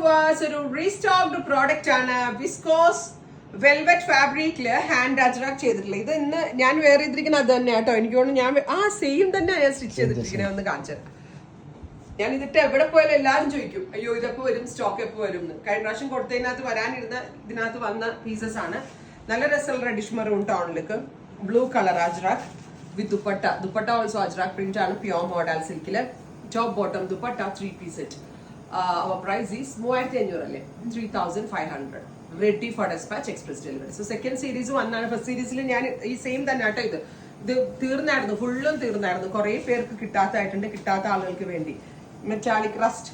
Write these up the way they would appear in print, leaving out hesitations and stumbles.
Viewers, ഒരു restocked product ആണ്. Viscous velvet ഫാബ്രിക്കില് hand Ajrakh ചെയ്തിട്ടുള്ളത്. ഇത് ഇന്ന് ഞാൻ വേറെ ചെയ്തിരിക്കുന്നത് അത് തന്നെ കേട്ടോ. എനിക്ക് തോന്നുന്നു ഞാൻ സെയിം തന്നെ ഞാൻ സ്റ്റിച്ച് ചെയ്തിട്ടിരിക്കുന്നത്. ഒന്ന് കാണിച്ചത് ഞാൻ ഇതിട്ട് എവിടെ പോയാലും എല്ലാവരും ചോദിക്കും, അയ്യോ ഇതെപ്പോ വരും, സ്റ്റോക്ക് എപ്പോ വരും എന്ന്. കഴിഞ്ഞ പ്രാവശ്യം കൊടുത്തതിനകത്ത് വരാനിരുന്ന ഇതിനകത്ത് വന്ന പീസസ് ആണ്. നല്ല രസമുള്ള റെഡിഷ് മെറൂൺ ടോണിലേക്ക് blue colour ajrakh with dupatta. Dupatta also ajrakh print ആണ്, പ്യോർ മോഡൽ സിൽക്കില്. Top bottom dupatta 3-piece set. Our price is 3500 അല്ലേ, 3500. Ready for dispatch, express delivery. So second series വന്നാണ്. ഫസ്റ്റ് സീരീസിൽ ഞാൻ ഈ സെയിം തന്നെ കേട്ടോ. ഇത് തീർന്നായിരുന്നു, ഫുള്ളും തീർന്നായിരുന്നു. കുറെ പേർക്ക് കിട്ടാത്തതായിട്ടുണ്ട്, കിട്ടാത്ത ആളുകൾക്ക് വേണ്ടി. Metallic rust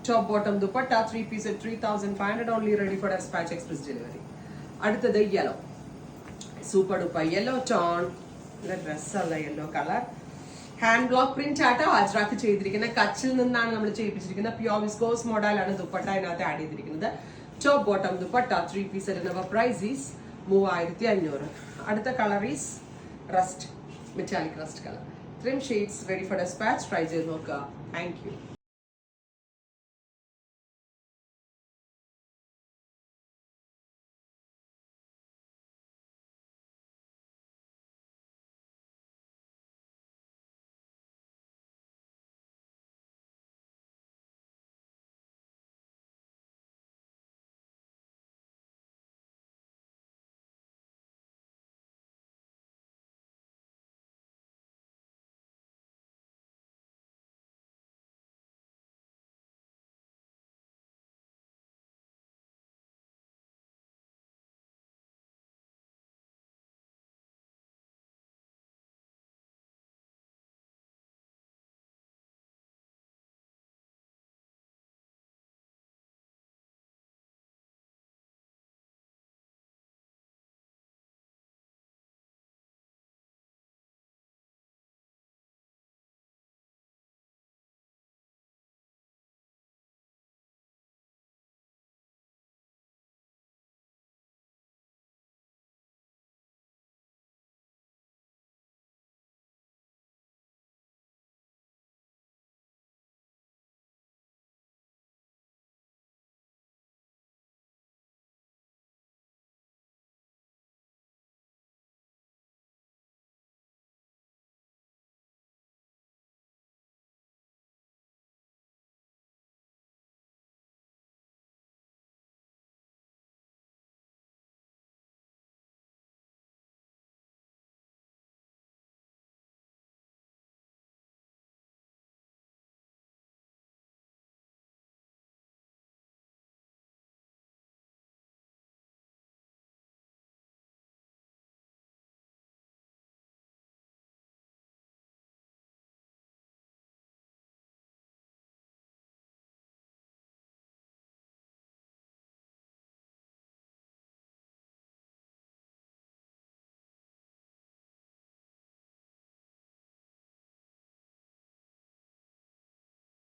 top bottom dupatta 3-piece set 3500 only, ready for dispatch, express delivery. അടുത്തത് yellow, super duper yellow tone. ഡ്രസ്സുള്ള yellow colour, hand block print ആട്ടോ അജ്രാക്ക് ചെയ്തിരിക്കുന്നത്. കച്ചിൽ നിന്നാണ് നമ്മൾ ചെയ്യിപ്പിച്ചിരിക്കുന്നത്. പ്യോർ വിസ്കോസ് മോഡലാണ് ദുപ്പട്ട അതിനകത്ത് ആഡ് ചെയ്തിരിക്കുന്നത്. Top bottom dupatta 3-piece set. അവർ പ്രൈസ് ഈസ് 3500. അടുത്ത colour is rust, metallic rust colour. 3 shades, ready for despatch. Try ചെയ്ത് നോക്കുക. Thank U.